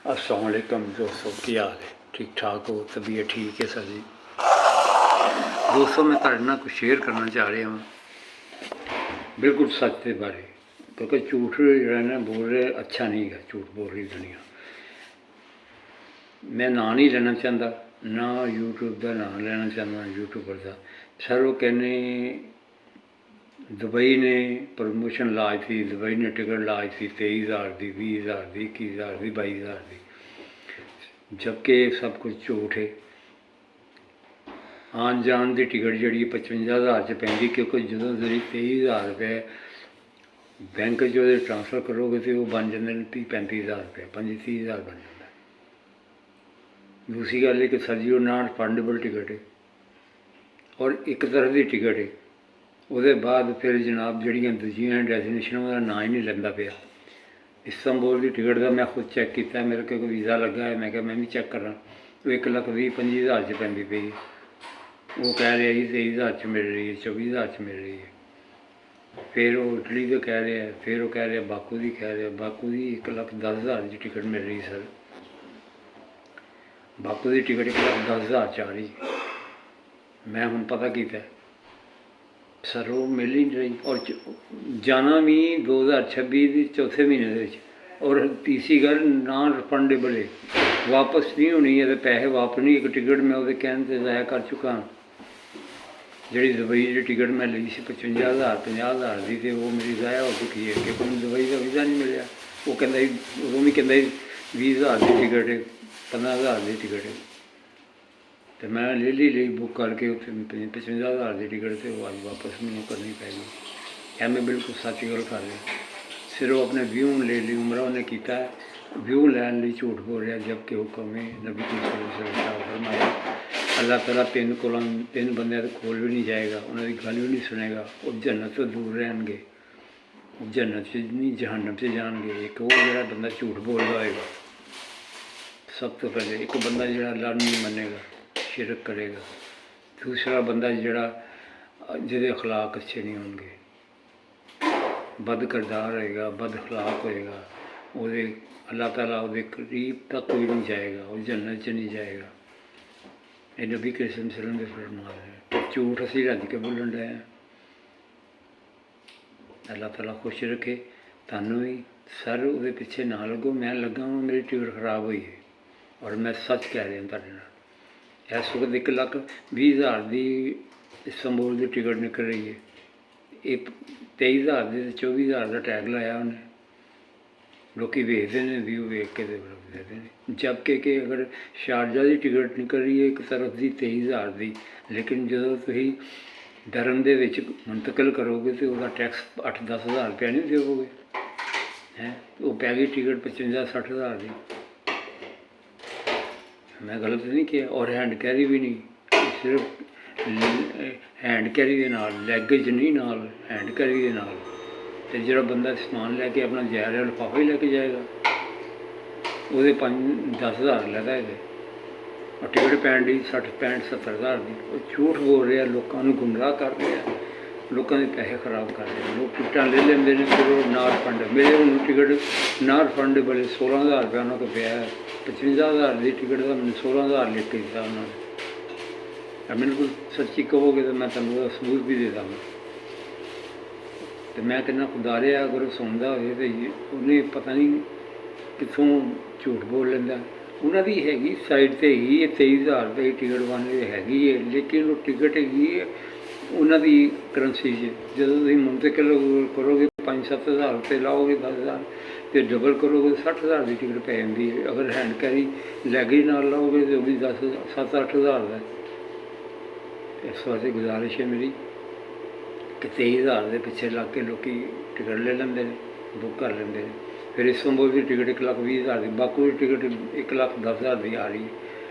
अस्सलाम वालेकुम दोस्तों, की हाल है? ठीक ठाक हो? तबीयत ठीक है? सर जी दोस्तों, मैं तुहाडे नाल कुछ शेयर करना चाह रहा हूँ बिल्कुल सच के बारे, क्योंकि झूठ जो ना बोल रहे अच्छा नहीं है। झूठ बोल रही दुनिया। मैं ना नहीं लेना चाहता, ना यूट्यूब का नाम लेना चाहता, यूट्यूबर का। सर वो कहने दुबई ने प्रमोशन लाई थी, दुबई ने टिकट लाई थी 23,000 की, 20,000 की, 21,000 की, 22,000 की, जबकि सब कुछ झूठ है। आन जान की टिकट जी 55,000 च पैंदी, क्योंकि जो तुम 23,000 रुपये बैंक जो ट्रांसफर करोगे तो वो बन जाते हैं 30-35,000 रुपये, 25-30,000 बन जाता है। दूसरी गल है कि सर जी वो नॉन रिफंडेबल टिकट है और एक तरफ की टिकट है। उसके बाद फिर जनाब जड़ियाँ दूजियाँ डेस्टिनेशन का ना ही नहीं लेंदा पिया। इस्तांबुल की टिकट का मैं खुद चैक किया, मेरे को वीज़ा लगा है, मैं क्या मैं भी चैक करा, तो 1,20,25,000 च पैंदी पई। वो कह रहा जी 23,000 च मिल रही है, 24,000 च मिल रही है। फिर वो इटली का कह रहा है, फिर वो कह रहा बाकू की कह रहा, बाकू की 1,10,000 की टिकट मिल रही सर। बाकू की टिकट 1,10,000 च आ रही। मैं हूँ पता किया सर वो मिल ही नहीं रही, और जाना भी 2026 के चौथे महीने और तीसरी गल नॉन रिफंडेबल है, वापस नहीं होनी है, तो पैसे वापस नहीं। एक टिकट मैं वो कहने से ज़ाया कर चुका हाँ। जी दुबई की टिकट मैं ली सी 55,000 50,000 की, तो वो मेरी ज़ाया हो चुकी है, क्योंकि मैं दुबई का वीज़ा नहीं मिले। वो कहता उदों भी कहता 20,000 की टिकट है, 15,000 की टिकट है, तो मैं ले ली बुक करके उत्थे 55,000 की टिकट, तो वो अज वापस मैंने करनी पैगी। क्या मैं बिल्कुल सच गल कर रहा। सिर्फ अपने व्यू ले ली उम्र उन्हें किया, व्यू लैन लिए झूठ बोल रहा, जबकि हुक्म है नबी की फरमाया अल्लाह तला तीन बंदे कोल भी नहीं जाएगा, उन्होंने गल भी नहीं सुनेगा, वो जन्नत तो दूर रहेंगे, जन्नत च नहीं जहन्नम से जाएंगे। एक वो जो बंदा झूठ बोलता होएगा, सब तो पहले एक बंदा जो अल्लाह नहीं मनेगा, शिरक करेगा। दूसरा बंदा जोड़ा जिहदे अखलाक अच्छे नहीं होंगे, बद करदार होएगा, बद अखलाक होएगा, वो अल्लाह ताला वो करीब तक कोई नहीं जाएगा, वो जन्नत च नहीं जाएगा। ये नबी करीम सल्लल्लाहु अलैहि वसल्लम फरमा रहे हैं। झूठ असीं रज के बोलन रहे हैं। अल्लाह ताला खुश रखे तुहानूं भी। सर वो पिछे ना लगो, मैं लगा हूँ, मेरी टिकट खराब हुई है और मैं सच कह रहा तुहाडे नाल। इस वक्त 1,20,000 की इस्तांबुल की टिकट निकल रही है। ये 23,000 की 24,000 का टैग लाया उन्हें। लोग वेखते हैं, व्यू वेख के देखते हैं, जबकि कि अगर शारजा की टिकट निकल रही है एक तरफ की 23,000 की, लेकिन जो तुम डरन दे विच मुंतकिल करोगे तो वह टैक्स 8-10,000 रुपया नहीं देवोगे हैं। वो पै गई टिकट 55-60,000 की। मैं गलत नहीं किया, और हैंड कैरी भी नहीं, सिर्फ हैंड कैरी के नाल, लैगेज नहीं नाल, हैंड कैरी के नाल। तो जो बंदा समान लैके अपना जा रहा लिफाफा ही लैके जाएगा, वो 5-10,000 लैदा है, और टिकट पैन डी 60-65-70,000 की। वो झूठ बोल रहा, लोगों गुमराह कर रहा, लोगों के पैसे खराब कर रहे हैं। लोग टिकट ले लेंगे ने, फिर वो ना रिफंड। मेरे हूँ टिकट ना रिफंडेबल 16,000 रुपया उन्होंने पाया, 55,000 की टिकट का मैंने 16,000 लिख के दिता उन्होंने। बिल्कुल सच्ची कहोगे तो मैं तुम सबूत भी दे दूँगा। तो मैं कहना खुदा रहा, अगर वो सुनता हो तो उन्हें पता नहीं कितों झूठ बोल लेंदा। उन्होंने हैगी साइड से हैगी है 23,000 रुपये की टिकट बनने हैगी है, लेकिन वो टिकट हैगी है उन्होंने करंसी जो तुम मुंतकिल करोगे 5-7,000 रुपये लाओगे, 10,000 तो डबल करोगे 60,000 की टिकट पै जाती है। अगर हैंड कैरी लैगेज नाल लाओगे तो भी 7-8,000 का। इस वास्ते गुजारिश है मेरी कि 23,000 के पिछे लग के लोग टिकट ले लेंगे, बुक कर लेंगे। फिर इस्तांबुल की टिकट 1,20,000 की, बाकू की टिकट 1,10,000 की आ रही है,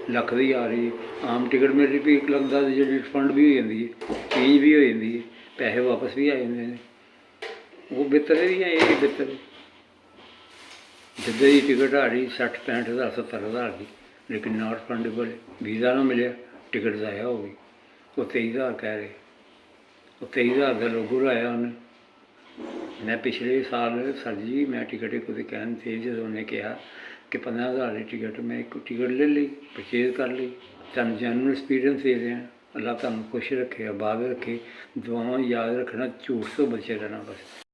लख की आ रही है। आम टिकट मेरी भी 1,10,000 जी रिफंड भी हो जाती है, चेंज भी हो जाती है, पैसे वापस भी आ जाते हैं। वो बेहतर है या ये बेहतर है? जिद्दे की टिकट आ रही 60-65,000 70,000 की, लेकिन नॉट रिफंडेबल है। वीज़ा ना मिले, टिकट ज़ाया हो गई। वो 23,000 कह रहे, वो 23,000 का लोगो लाया उन्हें। मैं पिछले साल सर जी मैं टिकट कुछ कहन थे, जो उन्हें कहा ਕਿ 15,000 ਦੀ ਟਿਕਟ, ਮੈਂ ਇੱਕ ਟਿਕਟ ਲੈ ਲਈ, ਪਰਚੇਜ਼ ਕਰ ਲਈ। ਤੁਹਾਨੂੰ ਜੈਨੂਅਨ ਐਕਸਪੀਰੀਅੰਸ ਦੇ ਰਿਹਾ। ਅੱਲਾਹ ਤੁਹਾਨੂੰ ਖੁਸ਼ ਰੱਖੇ, ਆਬਾਦ ਰੱਖੇ। ਦੁਆਵਾਂ ਯਾਦ ਰੱਖਣਾ, ਝੂਠ ਤੋਂ ਬਚੇ ਰਹਿਣਾ ਬਸ।